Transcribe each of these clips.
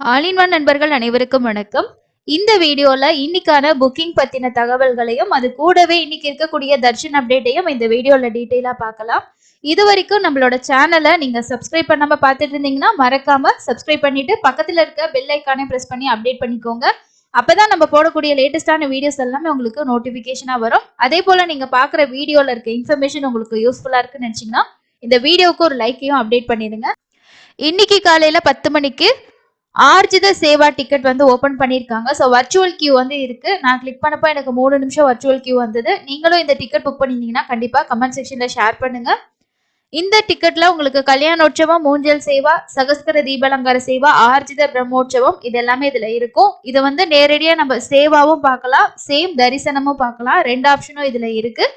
All in one நண்பர்கள் அனைவருக்கும் வணக்கம். இந்த வீடியோல இன்னைக்கான புக்கிங் பத்தின தகவல்களையும் அது கூடவே இன்னைக்கு இருக்கக்கூடிய தர்ஷன் அப்டேட்டையும் இந்த வீடியோல டீடைலா பார்க்கலாம். இது வரைக்கும் நம்மளோட சேனலை நீங்க சப்ஸ்கிரைப் பண்ணாம பார்த்துட்டு இருந்தீங்கன்னா மறக்காம சப்ஸ்கிரைப் பண்ணிட்டு பக்கத்துல இருக்க பெல் ஐக்கானை பிரஸ் பண்ணி அப்டேட் பண்ணிக்கோங்க. அப்பதான் நம்ம போடக்கூடிய லேட்டஸ்டான வீடியோஸ் எல்லாமே உங்களுக்கு நோட்டிபிகேஷனா வரும். அதே போல நீங்க பாக்குற வீடியோல இருக்க இன்ஃபர்மேஷன் உங்களுக்கு யூஸ்ஃபுல்லா இருக்குன்னு நினைச்சீங்கன்னா இந்த வீடியோக்கு ஒரு லைக்கையும் அப்டேட் பண்ணிடுங்க. இன்னைக்கு காலையில 10 மணிக்கு ஆர்ஜித சேவா டிக்கெட் வந்து ஓபன் பண்ணிருக்காங்க. ஸோ வர்ச்சுவல் கியூ வந்து இருக்கு. நான் கிளிக் பண்ணப்போ எனக்கு 3 நிமிஷம் வர்ச்சுவல் கியூ வந்தது. நீங்களும் இந்த டிக்கெட் புக் பண்ணிருந்தீங்கன்னா கண்டிப்பா கமெண்ட் செக்ஷன்ல ஷேர் பண்ணுங்க. இந்த டிக்கெட்ல உங்களுக்கு கல்யாணோற்சவம், மூஞ்சல் சேவா, சகஸ்கர தீபாலங்கார சேவா, ஆர்ஜித பிரம்மோற்சவம் இது எல்லாமே இதுல இருக்கும். இது வந்து நேரடியா நம்ம சேவாவும் பார்க்கலாம், சேம் தரிசனமும் பார்க்கலாம். 2 ஆப்ஷனும் இதுல இருக்கு.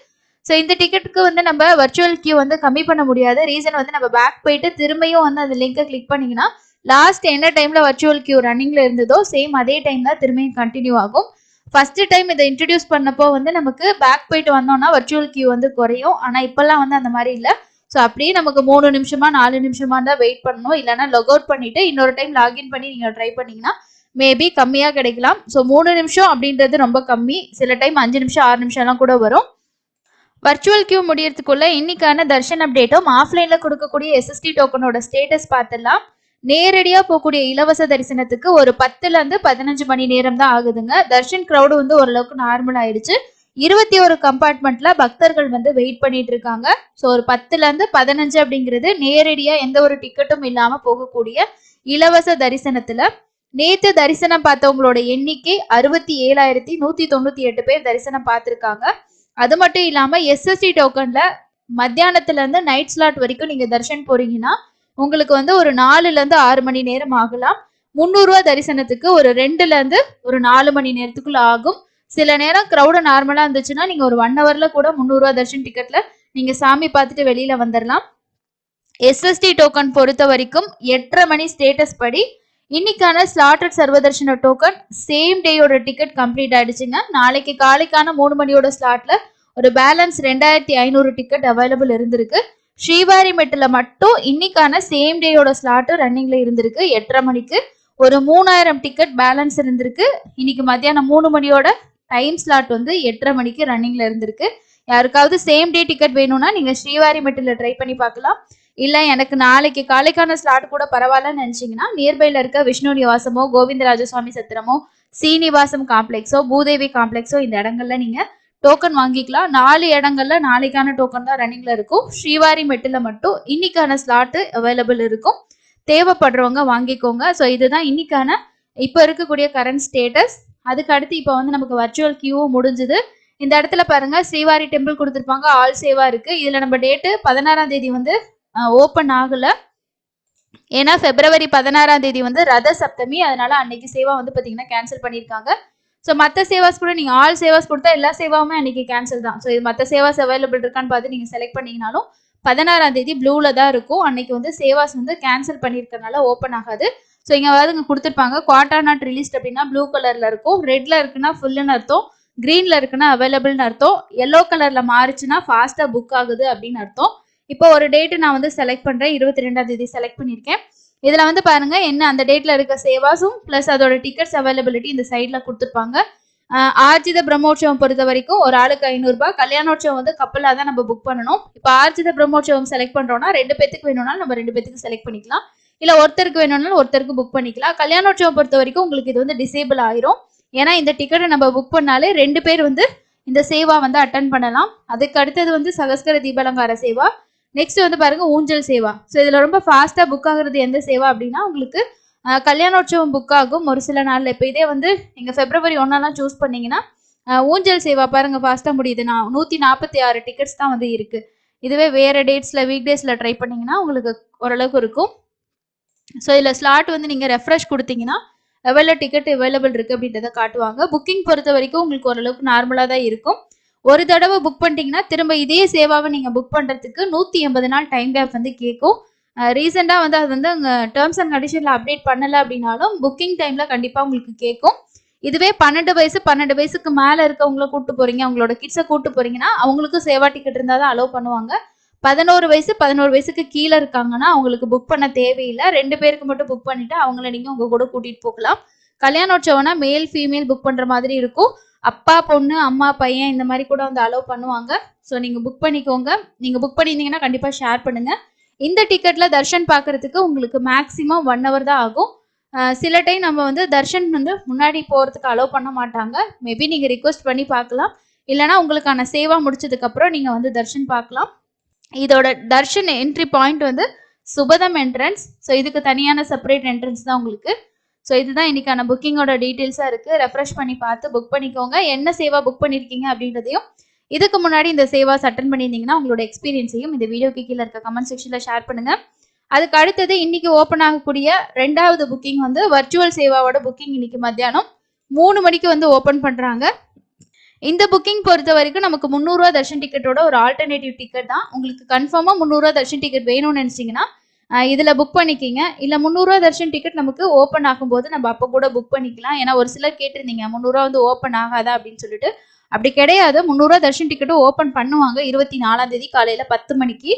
ஸோ இந்த டிக்கெட்டுக்கு வந்து நம்ம வர்ச்சுவல் கியூ வந்து கம்மி பண்ண முடியாது. ரீசன் வந்து நம்ம பேக் போயிட்டு திரும்பியும் வந்து அந்த லிங்கை கிளிக் பண்ணீங்கன்னா லாஸ்ட் என்ன டைம்ல வர்ச்சுவல் கியூ ரன்னிங்ல இருந்ததோ சேம் அதே டைம் தான் திரும்பியும் கண்டினியூ ஆகும். ஃபர்ஸ்ட் டைம் இதை இன்ட்ரடியூஸ் பண்ணப்போ வந்து நமக்கு பேக் போயிட்டு வந்தோம்னா வர்ச்சுவல் கியூ வந்து குறையும். ஆனா இப்பெல்லாம் வந்து அந்த மாதிரி இல்லை. ஸோ அப்படியே நமக்கு 3 நிமிஷமா 4 நிமிஷமா தான் வெயிட் பண்ணணும். இல்லைன்னா லாக் அவுட் பண்ணிட்டு இன்னொரு டைம் லாகின் பண்ணி நீங்க ட்ரை பண்ணீங்கன்னா மேபி கம்மியா கிடைக்கலாம். ஸோ 3 நிமிஷம் அப்படின்றது ரொம்ப கம்மி. சில டைம் 5 நிமிஷம் 6 நிமிஷம் எல்லாம் கூட வரும். வர்ச்சுவல் கியூ முடியறதுக்குள்ள இன்னைக்கான தர்ஷன் அப்டேட்டும் ஆஃப்லைன்ல கொடுக்கக்கூடிய எஸ்எஸ்டி டோக்கனோட ஸ்டேட்டஸ் பார்த்துடலாம். நேரடியா போகக்கூடிய இலவச தரிசனத்துக்கு ஒரு 10ல இருந்து 15 மணி நேரம் தான் ஆகுதுங்க. தர்ஷன் கிரௌடு வந்து ஓரளவுக்கு நார்மல் ஆயிடுச்சு. 21 கம்பார்ட்மெண்ட்ல பக்தர்கள் வந்து வெயிட் பண்ணிட்டு இருக்காங்க. ஸோ ஒரு 10ல இருந்து 15 அப்படிங்கிறது நேரடியா எந்த ஒரு டிக்கெட்டும் இல்லாம போகக்கூடிய இலவச தரிசனத்துல நேத்து தரிசனம் பார்த்தவங்களோட எண்ணிக்கை 67,198 பேர் தரிசனம் பார்த்திருக்காங்க. அது மட்டும் இல்லாம எஸ்எஸ்டி டோக்கன்ல மத்தியானத்துல இருந்து நைட் ஸ்லாட் வரைக்கும் நீங்க தரிசனம் போறீங்கன்னா உங்களுக்கு வந்து ஒரு 4ல இருந்து 6 மணி நேரம் ஆகலாம். 300 ரூபாய் தரிசனத்துக்கு ஒரு 2ல இருந்து ஒரு 4 மணி நேரத்துக்குள்ள ஆகும். சில நேரம் கிரௌட நார்மலா இருந்துச்சுன்னா நீங்க ஒரு 1 ஹவர்ல கூட 300 ரூபாய் தரிசன டிக்கெட்ல நீங்க சாமி பார்த்துட்டு வெளியில வந்துடலாம். எஸ்எஸ்டி டோக்கன் பொறுத்த வரைக்கும் 8:30 மணி ஸ்டேட்டஸ் படி இன்னைக்கான ஸ்லாட்டட் சர்வதர்ஷன டோக்கன் சேம் டேயோட டிக்கெட் கம்ப்ளீட் ஆயிடுச்சுங்க. நாளைக்கு காலைக்கான 3 மணியோட ஸ்லாட்ல ஒரு பேலன்ஸ் 2500 டிக்கெட் அவைலபிள் இருந்திருக்கு. ஸ்ரீவாரி மெட்டில் மட்டும் இன்னைக்கான சேம் டேயோட ஸ்லாட் ரன்னிங்ல இருந்திருக்கு. 8:30 மணிக்கு ஒரு 3000 டிக்கெட் பேலன்ஸ் இருந்திருக்கு. இன்னைக்கு மத்தியானம் 3 மணியோட டைம் ஸ்லாட் வந்து 8:30 மணிக்கு ரன்னிங்ல இருந்திருக்கு. யாருக்காவது சேம் டே டிக்கெட் வேணும்னா நீங்க ஸ்ரீவாரி மெட்டில் ட்ரை பண்ணி பார்க்கலாம். இல்ல எனக்கு நாளைக்கு காலைக்கான ஸ்லாட் கூட பரவாயில்லன்னு நினைச்சீங்கன்னா நியர்பைல இருக்க விஷ்ணு நிவாசமோ, கோவிந்தராஜசுவாமி சத்திரமோ, சீனிவாசம் காம்ப்ளெக்ஸோ, பூதேவி காம்ப்ளெக்ஸோ இந்த இடங்கள்ல நீங்க டோக்கன் வாங்கிக்கலாம். 4 இடங்கள்ல நாளைக்கான டோக்கன் தான் ரன்னிங்ல இருக்கும். ஸ்ரீவாரி மெட்டில மட்டும் இன்னைக்கான ஸ்லாட் அவைலபிள் இருக்கும். தேவைப்படுறவங்க வாங்கிக்கோங்க. ஸோ இதுதான் இன்னைக்கான இப்போ இருக்கக்கூடிய கரண்ட் ஸ்டேட்டஸ். அதுக்கு அடுத்து இப்போ வந்து நமக்கு வர்ச்சுவல் கியூவும் முடிஞ்சுது. இந்த இடத்துல பாருங்க ஸ்ரீவாரி டெம்பிள் கொடுத்துருப்பாங்க, ஆல் சேவா இருக்கு. இதுல நம்ம டேட்டு 16ஆம் தேதி வந்து ஓப்பன் ஆகல. ஏன்னா பிப்ரவரி 16ஆம் தேதி வந்து ரத சப்தமி, அதனால அன்னைக்கு சேவா வந்து பாத்தீங்கன்னா கேன்சல் பண்ணியிருக்காங்க. ஸோ மற்ற சேவாஸ் கூட நீங்கள் ஆல் சேவாஸ் கொடுத்தா எல்லா சேவாவுமே அன்னைக்கு கேன்சல் தான். ஸோ இது மற்ற சேவாஸ் அவைலபிள் இருக்கான்னு பார்த்து நீங்கள் செலக்ட் பண்ணிங்கனாலும் 16ஆம் தேதி ப்ளூல தான் இருக்கும். அன்னைக்கு வந்து சேவாஸ் வந்து கேன்சல் பண்ணியிருக்கனால ஓப்பன் ஆகாது. ஸோ இங்கே இங்கே கொடுத்துருப்பாங்க குவார்டா நாட் ரிலீஸ்ட் அப்படின்னா ப்ளூ கலர்ல இருக்கும், ரெட்ல இருக்குன்னா ஃபுல்லுன்னு அர்த்தம், கிரீன்ல இருக்குன்னா அவைலபிள்னு அர்த்தம், எல்லோ கலர்ல மாறிச்சுன்னா ஃபாஸ்டா புக் ஆகுது அப்படின்னு அர்த்தம். இப்போ ஒரு டேட்டு நான் வந்து செலக்ட் பண்றேன். 22ஆம் தேதி செலக்ட் பண்ணியிருக்கேன். இதுல வந்து பாருங்க என்ன அந்த டேட்ல இருக்க சேவாஸும் பிளஸ் அதோட டிக்கெட்ஸ் அவைலபிலிட்டி இந்த சைட்ல கொடுத்துருப்பாங்க. ஆர்ஜித பிரம்மோற்சவம் பொறுத்த வரைக்கும் ஒரு ஆளுக்கு 500 ரூபாய். கல்யாணோற்சவம் வந்து கப்பலா தான் நம்ம புக் பண்ணணும். இப்போ ஆர்ஜித பிரம்மோற்சவம் செலக்ட் பண்றோம்னா 2 பேத்துக்கு வேணும்னாலும் நம்ம 2 பேத்துக்கு செலக்ட் பண்ணிக்கலாம். இல்ல ஒருத்தருக்கு வேணும்னாலும் ஒருத்தருக்கு புக் பண்ணிக்கலாம். கல்யாணோற்சவம் பொறுத்த வரைக்கும் உங்களுக்கு இது வந்து டிசேபிள் ஆயிரும். ஏன்னா இந்த டிக்கெட்டை நம்ம புக் பண்ணாலே 2 பேர் வந்து இந்த சேவா வந்து அட்டன் பண்ணலாம். அதுக்கு அடுத்தது வந்து சகஸ்கர தீபாலங்கார சேவா, நெக்ஸ்ட் வந்து பாருங்க ஊஞ்சல் சேவா. ஸோ இதுல ரொம்ப ஃபாஸ்டா புக் ஆகுறது எந்த சேவா அப்படின்னா உங்களுக்கு கல்யாணோற்சவம் புக் ஆகும் ஒரு சில நாள்ல. இப்போ இதே வந்து நீங்க பிப்ரவரி 1 சூஸ் பண்ணீங்கன்னா ஊஞ்சல் சேவா பாருங்க ஃபாஸ்டா முடியுது. 146 டிக்கெட்ஸ் தான் வந்து இருக்கு. இதுவே வேற டேட்ஸ்ல வீக் டேஸ்ல ட்ரை பண்ணீங்கன்னா உங்களுக்கு ஓரளவுக்கு இருக்கும். ஸோ இதுல ஸ்லாட் வந்து நீங்க ரெஃப்ரெஷ் கொடுத்தீங்கன்னா எவ்வளோ டிக்கெட் அவைலபிள் இருக்கு அப்படின்றத காட்டுவாங்க. புக்கிங் பொறுத்த வரைக்கும் உங்களுக்கு ஓரளவுக்கு நார்மலா தான் இருக்கும். ஒரு தடவை புக் பண்ணிட்டீங்கன்னா திரும்ப இதே சேவாவை நீங்க புக் பண்றதுக்கு 180 நாள் டைம் கேப் வந்து கேட்கும். ரீசெண்டா வந்து அது வந்து அங்கே டேர்ம்ஸ் அண்ட் கண்டிஷன்ல அப்டேட் பண்ணல அப்படின்னாலும் புக்கிங் டைம்ல கண்டிப்பா உங்களுக்கு கேட்கும். இதுவே 12 வயசுக்கு மேல இருக்கவங்கள கூட்டு போறீங்க, அவங்களோட கிட்ஸை கூட்டு போறீங்கன்னா அவங்களுக்கும் சேவா டிக்கெட் இருந்தால் தான் அலோவ் பண்ணுவாங்க. 11 வயசு 11 வயசுக்கு கீழே இருக்காங்கன்னா அவங்களுக்கு புக் பண்ண தேவையில்லை. 2 பேருக்கு மட்டும் புக் பண்ணிட்டு அவங்கள நீங்க உங்க கூட கூட்டிட்டு போகலாம். கல்யாணோற்சவம்னா மேல் ஃபீமேல் புக் பண்ற மாதிரி இருக்கும். அப்பா பொண்ணு அம்மா பையன் இந்த மாதிரி கூட வந்து அலோவ் பண்ணுவாங்க. ஸோ நீங்க புக் பண்ணிக்கோங்க. நீங்க புக் பண்ணியிருந்தீங்கன்னா கண்டிப்பா ஷேர் பண்ணுங்க. இந்த டிக்கெட்ல தர்ஷன் பார்க்கறதுக்கு உங்களுக்கு மேக்ஸிமம் 1 hour தான் ஆகும். சில டைம் நம்ம வந்து தர்ஷன் வந்து முன்னாடி போறதுக்கு அலோவ் பண்ண மாட்டாங்க. மேபி நீங்க ரிக்வெஸ்ட் பண்ணி பார்க்கலாம். இல்லைனா உங்களுக்கான சேவா முடிச்சதுக்கு அப்புறம் நீங்க வந்து தர்ஷன் பார்க்கலாம். இதோட தர்ஷன் என்ட்ரி பாயிண்ட் வந்து சுபதம் என்ட்ரன்ஸ். ஸோ இதுக்கு தனியான செப்பரேட் என்ட்ரன்ஸ் தான் உங்களுக்கு. ஸோ இதுதான் இன்னைக்கான புக்கிங்கோட டீட்டெயில்ஸாக இருக்குது. ரெஃப்ரெஷ் பண்ணி பார்த்து புக் பண்ணிக்கோங்க. என்ன சேவா புக் பண்ணியிருக்கீங்க அப்படின்றதையும், இதுக்கு முன்னாடி இந்த சேவாஸ் அட்டன் பண்ணியிருந்தீங்கன்னா உங்களோட எக்ஸ்பீரியன்ஸையும் இந்த வீடியோக்கு கீழே இருக்க கமெண்ட் செக்ஷனில் ஷேர் பண்ணுங்கள். அதுக்கு அடுத்தது இன்னைக்கு ஓப்பன் ஆகக்கூடிய 2வது புக்கிங் வந்து வர்ச்சுவல் சேவாவோட புக்கிங் இன்னைக்கு மத்தியானம் 3 மணிக்கு வந்து ஓப்பன் பண்ணுறாங்க. இந்த புக்கிங் பொறுத்த வரைக்கும் நமக்கு 300 ரூபா தர்ஷன் டிக்கெட்டோட ஒரு ஆல்டர்னேட்டிவ் டிக்கெட் தான். உங்களுக்கு கன்ஃபார்மாக 300 ரூபா தர்ஷன் டிக்கெட் வேணும்னு நினச்சிங்கன்னா இதில் புக் பண்ணிக்கிங்க. இல்லை 300 ரூபா தர்ஷன் டிக்கெட் நமக்கு ஓப்பன் ஆகும்போது நம்ம அப்போ கூட புக் பண்ணிக்கலாம். ஏன்னா ஒரு சிலர் கேட்டிருந்தீங்க 300 ரூபா வந்து ஓப்பன் ஆகாதா அப்படின்னு சொல்லிட்டு. அப்படி கிடையாது. 300 ரூபா தர்ஷன் டிக்கெட்டும் ஓப்பன் பண்ணுவாங்க 24ஆம் தேதி காலையில் 10 மணிக்கு.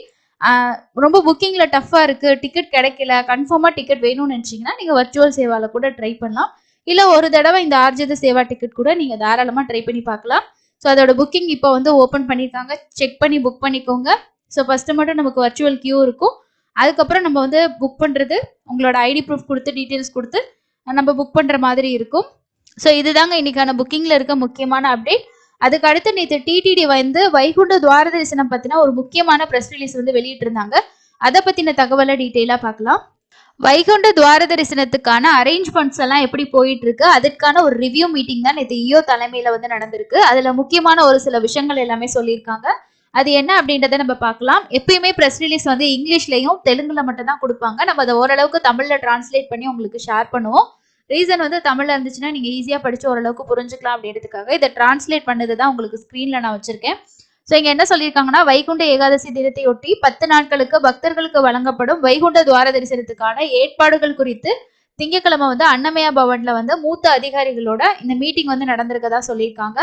ரொம்ப புக்கிங்கில் டஃப்பாக இருக்குது, டிக்கெட் கிடைக்கல, கன்ஃபார்மாக டிக்கெட் வேணும்னு நினச்சிங்கன்னா நீங்கள் வர்ச்சுவல் சேவாவில் கூட ட்ரை பண்ணலாம். இல்லை ஒரு தடவை இந்த ஆர்ஜித சேவா டிக்கெட் கூட நீங்கள் தாராளமாக ட்ரை பண்ணி பார்க்கலாம். ஸோ அதோட புக்கிங் இப்போ வந்து ஓப்பன் பண்ணியிருக்காங்க. செக் பண்ணி புக் பண்ணிக்கோங்க. ஸோ ஃபஸ்ட்டு மட்டும் நமக்கு வர்ச்சுவல் கியூ இருக்கும். அதுக்கப்புறம் நம்ம வந்து புக் பண்ணுறது உங்களோட ஐடி ப்ரூஃப் கொடுத்து டீட்டெயில்ஸ் கொடுத்து நம்ம புக் பண்ணுற மாதிரி இருக்கும். ஸோ இதுதாங்க இன்னைக்கான புக்கிங்கில் இருக்க முக்கியமான அப்டேட். அதுக்கு அடுத்து நேற்று டிடிடி வந்து வைகுண்ட துவார தரிசனம் பற்றின ஒரு முக்கியமான ப்ரெஸ் ரிலீஸ் வந்து வெளியிட்டிருந்தாங்க. அதை பற்றின தகவலை டீட்டெயிலாக பார்க்கலாம். வைகுண்ட துவார தரிசனத்துக்கான அரேஞ்ச்மெண்ட்ஸ் எல்லாம் எப்படி போயிட்டு இருக்கு, அதற்கான ஒரு ரிவ்யூ மீட்டிங் தான் நேற்று இயோ தலைமையில வந்து நடந்திருக்கு. அதுல முக்கியமான ஒரு சில விஷயங்கள் எல்லாமே சொல்லியிருக்காங்க. அது என்ன அப்படின்றத நம்ம பார்க்கலாம். எப்பயுமே ப்ரெஸ் ரிலீஸ் வந்து இங்கிலீஷ்லயும் தெலுங்குல மட்டும் தான் கொடுப்பாங்க. நம்ம அதை ஓரளவுக்கு தமிழ்ல டிரான்ஸ்லேட் பண்ணி உங்களுக்கு ஷேர் பண்ணுவோம். ரீசன் வந்து தமிழ்ல இருந்துச்சுன்னா நீங்க ஈஸியா படிச்சு ஓரளவுக்கு புரிஞ்சுக்கலாம் அப்படின்றதுக்காக இதை டிரான்ஸ்லேட் பண்ணது தான் உங்களுக்கு ஸ்கிரீன்ல நான் வச்சிருக்கேன். ஸோ இங்க என்ன சொல்லியிருக்காங்கன்னா, வைகுண்ட ஏகாதசி தினத்தையொட்டி 10 நாட்களுக்கு பக்தர்களுக்கு வழங்கப்படும் வைகுண்ட துவார தரிசனத்துக்கான ஏற்பாடுகள் குறித்து திங்கட்கிழமை வந்து அன்னமயா பவன்ல வந்து மூத்த அதிகாரிகளோட இந்த மீட்டிங் வந்து நடந்திருக்கதா சொல்லியிருக்காங்க.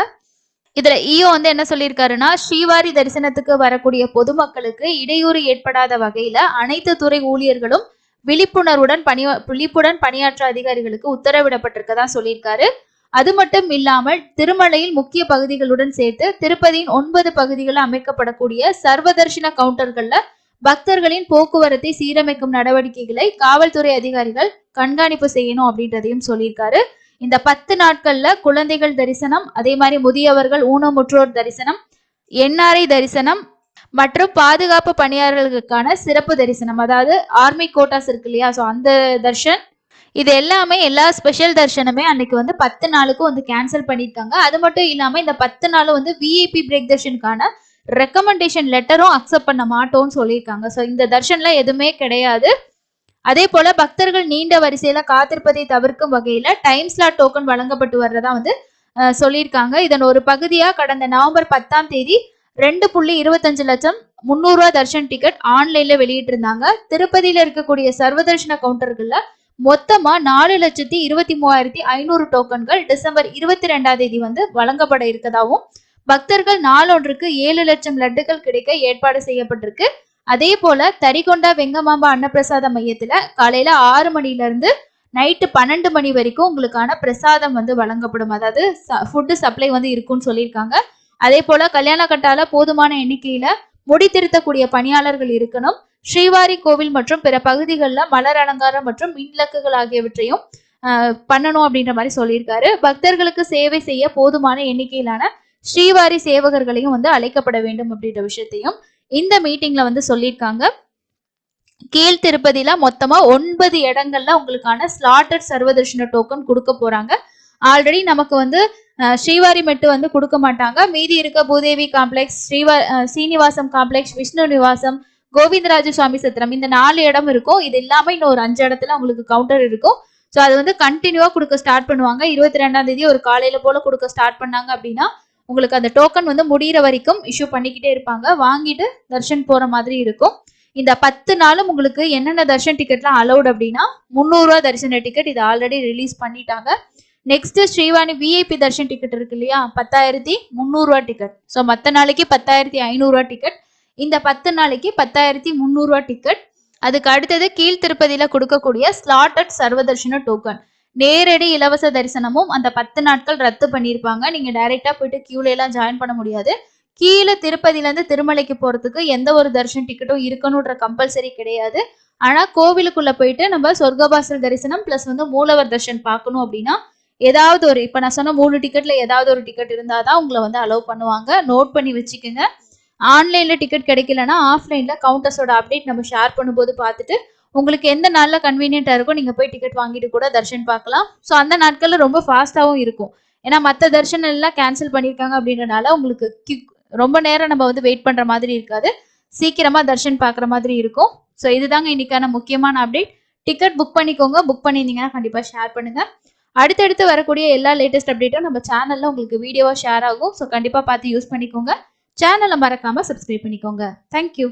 இதுல ஈயோ வந்து என்ன சொல்லியிருக்காருன்னா, ஸ்ரீவாரி தரிசனத்துக்கு வரக்கூடிய பொதுமக்களுக்கு இடையூறு ஏற்படாத வகையில அனைத்து துறை ஊழியர்களும் விழிப்புடன் பணியாற்ற அதிகாரிகளுக்கு உத்தரவிடப்பட்டிருக்கதா சொல்லியிருக்காரு. அது மட்டும் இல்லாமல் திருமலையில் முக்கிய பகுதிகளுடன் சேர்த்து திருப்பதியின் 9 பகுதிகளில் அமைக்கப்படக்கூடிய சர்வதர்ஷன கவுண்டர்கள்ல பக்தர்களின் போக்குவரத்தை சீரமைக்கும் நடவடிக்கைகளை காவல்துறை அதிகாரிகள் கண்காணிப்பு செய்யணும் அப்படின்றதையும் சொல்லியிருக்காரு. இந்த 10 நாட்கள்ல குழந்தைகள் தரிசனம், அதே மாதிரி முதியவர்கள் ஊனமுற்றோர் தரிசனம், என்ஆர்ஐ தரிசனம் மற்றும் பாதுகாப்பு பணியாளர்களுக்கான சிறப்பு தரிசனம், அதாவது ஆர்மி கோட்டாஸ் இருக்கு இல்லையா, ஸோ அந்த தர்ஷன், இது எல்லாமே எல்லா ஸ்பெஷல் தர்ஷனுமே அன்னைக்கு வந்து 10 நாளுக்கும் வந்து கேன்சல் பண்ணியிருக்காங்க. அது மட்டும் இல்லாமல் இந்த 10 நாளும் வந்து விஐபி பிரேக் தர்ஷனுக்கான ரெக்கமெண்டேஷன் லெட்டரும் அக்செப்ட் பண்ண மாட்டோம்னு சொல்லியிருக்காங்க. ஸோ இந்த தர்ஷன்ல எதுவுமே கிடையாது. அதே போல பக்தர்கள் நீண்ட வரிசையில காத்திருப்பதை தவிர்க்கும் வகையில டைம் ஸ்லாட் டோக்கன் வழங்கப்பட்டு வர்றதா வந்து சொல்லியிருக்காங்க. இதன் ஒரு பகுதியா கடந்த நவம்பர் 10ஆம் தேதி 2.25 லட்சம் 300 ரூபா தர்ஷன் டிக்கெட் ஆன்லைன்ல வெளியிட்டு இருந்தாங்க. திருப்பதியில இருக்கக்கூடிய சர்வதர்ஷன கவுண்டர்கள்ல மொத்தமா 4,23,500 டோக்கன்கள் டிசம்பர் 22ஆம் தேதி வந்து வழங்கப்பட இருக்கதாகவும், பக்தர்கள் நாளொன்றுக்கு 7 லட்சம் லட்டுகள் கிடைக்க ஏற்பாடு செய்யப்பட்டிருக்கு. அதே போல தரிகொண்டா வெங்கமாம்பா அன்னப்பிரசாத மையத்துல காலையில 6 மணில இருந்து நைட்டு 12 மணி வரைக்கும் உங்களுக்கான பிரசாதம் வந்து வழங்கப்படும். அதாவது ஃபுட்டு சப்ளை வந்து இருக்கும்னு சொல்லியிருக்காங்க. அதே போல கல்யாண கட்டால போதுமான எண்ணிக்கையில முடி திருத்தக்கூடிய பணியாளர்கள் இருக்கணும். ஸ்ரீவாரி கோவில் மற்றும் பிற பகுதிகளில் மலர் அலங்காரம் மற்றும் மின்விளக்குகள் ஆகியவற்றையும் பண்ணணும் அப்படின்ற மாதிரி சொல்லியிருக்காரு. பக்தர்களுக்கு சேவை செய்ய போதுமான எண்ணிக்கையிலான ஸ்ரீவாரி சேவகர்களையும் வந்து அழைக்கப்பட வேண்டும் அப்படின்ற விஷயத்தையும் இந்த மீட்டிங்ல வந்து சொல்லியிருக்காங்க. கீழ் திருப்பதியில மொத்தமா 9 இடங்கள்ல உங்களுக்கான ஸ்லாட்டட் சர்வதர்ஷன டோக்கன் கொடுக்க போறாங்க. ஆல்ரெடி நமக்கு வந்து ஸ்ரீவாரி மெட்டு வந்து கொடுக்க மாட்டாங்க. மீதி இருக்க பூதேவி காம்ப்ளெக்ஸ், சீனிவாசம் காம்ப்ளெக்ஸ், விஷ்ணு நிவாசம், கோவிந்தராஜ சுவாமி சத்திரம், இந்த 4 இடம் இருக்கும். இது இல்லாம இன்னும் ஒரு 5 இடத்துல உங்களுக்கு கவுண்டர் இருக்கும். ஸோ அது வந்து கண்டினியூவா கொடுக்க ஸ்டார்ட் பண்ணுவாங்க. 22ஆம் தேதி ஒரு காலையில போல கொடுக்க ஸ்டார்ட் பண்ணாங்க அப்படின்னா உங்களுக்கு அந்த டோக்கன் வந்து முடிகிற வரைக்கும் இஷ்யூ பண்ணிக்கிட்டே இருப்பாங்க. வாங்கிட்டு தர்ஷன் போற மாதிரி இருக்கும். இந்த 10 நாளும் உங்களுக்கு என்னென்ன தர்ஷன் டிக்கெட்லாம் அலௌட் அப்படின்னா 300 ரூபா தரிசன டிக்கெட் இது ஆல்ரெடி ரிலீஸ் பண்ணிட்டாங்க. Next Srivani VIP Darshan ticket இருக்கு இல்லையா, 10,300 ரூபா டிக்கெட். ஸோ மற்ற நாளைக்கு 10,500 ரூபா டிக்கெட். இந்த 10 நாளைக்கு 10,300 ரூபா டிக்கெட். அதுக்கு அடுத்தது கீழ் திருப்பதியில கொடுக்கக்கூடிய ஸ்லாட்டட் சர்வதர்ஷன டோக்கன். நேரடி இலவச தரிசனமும் அந்த 10 நாட்கள் ரத்து பண்ணியிருப்பாங்க. நீங்க டைரக்டா போயிட்டு கியூல எல்லாம் ஜாயின் பண்ண முடியாது. கீழே திருப்பதியில இருந்து திருமலைக்கு போறதுக்கு எந்த ஒரு தரிசன டிக்கெட்டும் இருக்கணும்ன்ற கம்பல்சரி கிடையாது. ஆனா கோவிலுக்குள்ள போயிட்டு நம்ம சொர்க்கவாசல் தரிசனம் பிளஸ் வந்து மூலவர் தர்ஷன் பார்க்கணும் அப்படின்னா ஏதாவது ஒரு இப்ப நான் சொன்ன 3 டிக்கெட்ல ஏதாவது ஒரு டிக்கெட் இருந்தாதான் உங்களை வந்து அலோவ் பண்ணுவாங்க. நோட் பண்ணி வச்சுக்கோங்க. ஆன்லைன்ல டிக்கெட் கிடைக்கலன்னா ஆஃப்லைன்ல கவுண்டர்ஸோட அப்டேட் நம்ம ஷேர் பண்ணும்போது பார்த்துட்டு உங்களுக்கு எந்த நாள்ல கன்வீனியன்ட்டா இருக்கோ நீங்க போய் டிக்கெட் வாங்கிட்டு கூட தர்ஷன் பார்க்கலாம். ஸோ அந்த நாட்கள்ல ரொம்ப ஃபாஸ்ட்டாகவும் இருக்கும். ஏன்னா மற்ற தர்ஷன் எல்லாம் கேன்சல் பண்ணியிருக்காங்க அப்படின்றனால உங்களுக்கு ரொம்ப நேரம் நம்ம வந்து வெயிட் பண்ற மாதிரி இருக்காது. சீக்கிரமா தர்ஷன் பார்க்குற மாதிரி இருக்கும். ஸோ இதுதாங்க இன்னைக்கான முக்கியமான அப்டேட். டிக்கெட் புக் பண்ணிக்கோங்க. புக் பண்ணியிருந்தீங்கன்னா கண்டிப்பா ஷேர் பண்ணுங்க. அடுத்தடுத்து வரக்கூடிய எல்லா லேட்டஸ்ட் அப்டேட்டும் நம்ம சேனல்ல உங்களுக்கு வீடியோவா ஷேர் ஆகும். ஸோ கண்டிப்பா பார்த்து யூஸ் பண்ணிக்கோங்க. சேனலை மறக்காம சப்ஸ்கிரைப் பண்ணிக்கோங்க. தேங்க்யூ.